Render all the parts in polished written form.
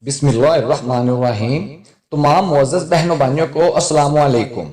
बिस्मिल्लाहिर्रहमानिर्रहीम। तमाम मुअज़्ज़ज़ बहनों भाइयों को अस्सलामु अलैकुम।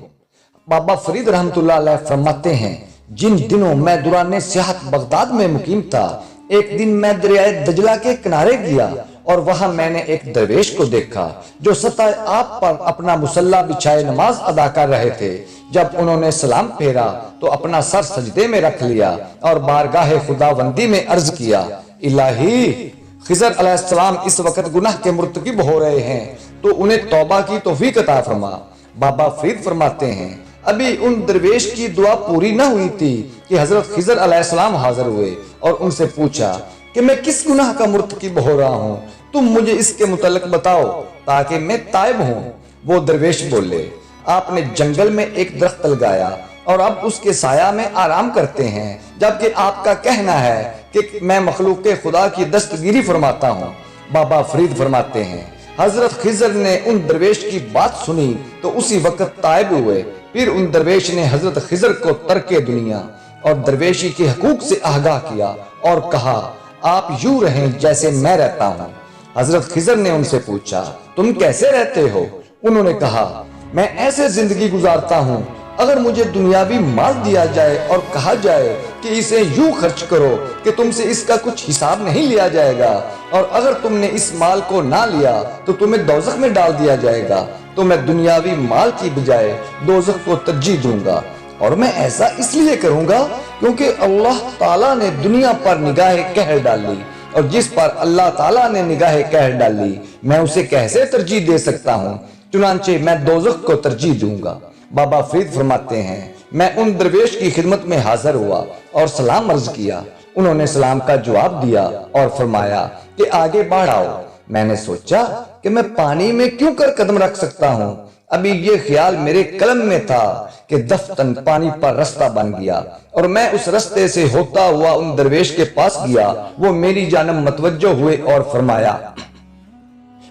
बाबा फरीद रहमतुल्लाह अलैह फरमाते हैं, जिन दिनों मैं दौरान सियाहत बगदाद में मुकीम था, एक दिन मैं दरियाए दजला के किनारे गया और वहां मैंने एक दरवेश को देखा जो सताए आप पर अपना मुसल्ला बिछाए नमाज अदा कर रहे थे। जब उन्होंने सलाम फेरा तो अपना सर सजदे में रख लिया और बारगाह खुदावंदी में अर्ज किया, इलाही खिज़र अलैहिस्सलाम इस वक्त गुनाह के मुर्तकिब हो रहे हैं, तो उन्हें तौबा की तौफीक अता फरमा। बाबा फरीद फरमाते हैं, अभी उन दरवेश की दुआ पूरी न हुई थी कि हजरत खिज़र अलैहिस्सलाम हाजिर हुए और उनसे पूछा कि मैं किस गुनाह का मुर्तकिब हो रहा हूँ, तुम मुझे इसके मुतल्लिक बताओ ताकि मैं ताइब हूँ। वो दरवेश बोले, आपने जंगल में एक दरख्त लगाया और अब उसके साया में आराम करते हैं, जबकि आपका कहना है कि मैं मखलूक खुदा की दस्तगीरी फरमाता हूँ। बाबा फरीद फरमाते हैं, हजरत खिज़र ने उन दरवेश की बात सुनी तो उसी वक्त ताइब हुए। फिर उन दरवेश ने हजरत खिज़र को तर्के दुनिया और दरवेशी के हकूक से आगाह किया और कहा, आप यूं रहें जैसे मैं रहता हूँ। हजरत खिज़र ने उनसे पूछा, तुम कैसे रहते हो? उन्होंने कहा, मैं ऐसे जिंदगी गुजारता हूँ, अगर मुझे दुनियावी माल दिया जाए और कहा जाए कि इसे यूं खर्च करो कि तुमसे इसका कुछ हिसाब नहीं लिया जाएगा, और अगर तुमने इस माल को ना लिया तो तुम्हें दोज़ख में डाल दिया जाएगा, तो मैं दुनियावी माल की बजाय दोज़ख को तरजीह दूंगा। और मैं ऐसा इसलिए करूंगा क्योंकि अल्लाह ताला ने दुनिया पर निगाह कहर डाली, और जिस पर अल्लाह ताला ने निगाह कहर डाली मैं उसे कैसे तरजीह दे सकता हूँ, चुनांचे मैं दोज़ख को तरजीह दूंगा। बाबा फरीद फरमाते हैं, मैं उन दरवेश की खिदमत में हाजिर हुआ और सलाम अर्ज किया। उन्होंने सलाम का जवाब दिया और फरमाया कि आगे बढ़ आओ। मैंने सोचा कि मैं पानी में क्यों कर कदम रख सकता हूँ। अभी ये ख्याल मेरे कलम में था कि दफ्तन पानी पर रास्ता बन गया और मैं उस रास्ते से होता हुआ उन दरवेश के पास गया। वो मेरी जानब मतवज्जो हुए और फरमाया,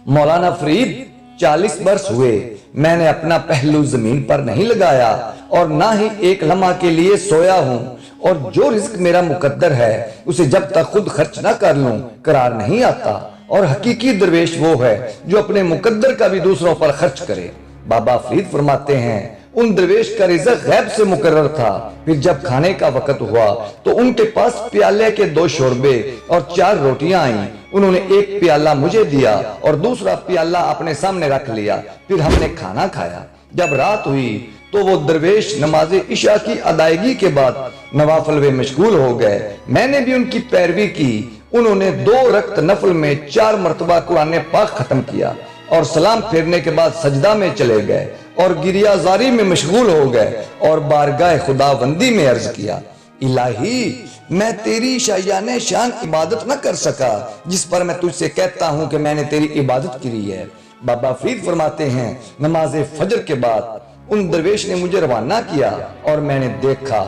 मौलाना फरीद, 40 वर्ष हुए मैंने अपना पहलू जमीन पर नहीं लगाया और ना ही एक लम्हा के लिए सोया हूँ, और जो रिस्क मेरा मुकद्दर है उसे जब तक खुद खर्च न कर लूं करार नहीं आता। और हकीकी दरवेश वो है जो अपने मुकद्दर का भी दूसरों पर खर्च करे। बाबा फरीद फरमाते हैं, उन दरवेश का रिज़्क़ गैब से मुकर्रर था। फिर जब खाने का वक्त हुआ तो उनके पास प्याले के 2 शोरबे और 4 रोटियां आईं। उन्होंने एक प्याला मुझे दिया और दूसरा प्याला अपने सामने रख लिया। फिर हमने खाना खाया। जब रात हुई तो वो दरवेश नमाज इशा की अदायगी के बाद नवाफिल में मशगूल हो गए। मैंने भी उनकी पैरवी की। उन्होंने 2 रकत नफल में 4 मरतबा कुरान पाक खत्म किया और सलाम फेरने के बाद सजदा में चले गए और गिरियाजारी में मशगूल हो गए और बारगाह खुदावंदी में अर्ज किया, इलाही मैं तेरी शायाने शान इबादत न कर सका जिस पर मैं तुझसे कहता हूँ कि मैंने तेरी इबादत की है। बाबा फरीद फरमाते हैं, नमाज फजर के बाद उन दरवेश ने मुझे रवाना किया और मैंने देखा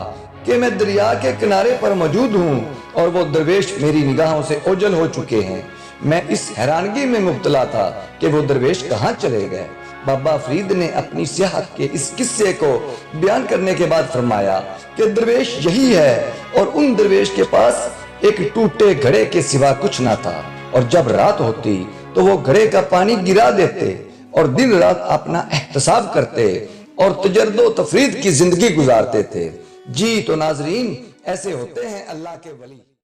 कि मैं दरिया के किनारे पर मौजूद हूँ और वो दरवेश मेरी निगाहों से ओझल हो चुके हैं। मैं इस हैरानगी में मुब्तला था कि वो दरवेश कहाँ चले गए। बाबा फरीद ने अपनी सियाहत के इस किस्से को बयान करने के बाद फरमाया कि दरवेश यही है, और उन दरवेश के पास एक टूटे घड़े के सिवा कुछ ना था, और जब रात होती तो वो घड़े का पानी गिरा देते और दिन रात अपना एहतसाब करते और तजर्दो तफरीद की जिंदगी गुजारते थे। जी तो नाजरीन, ऐसे होते हैं अल्लाह के वली।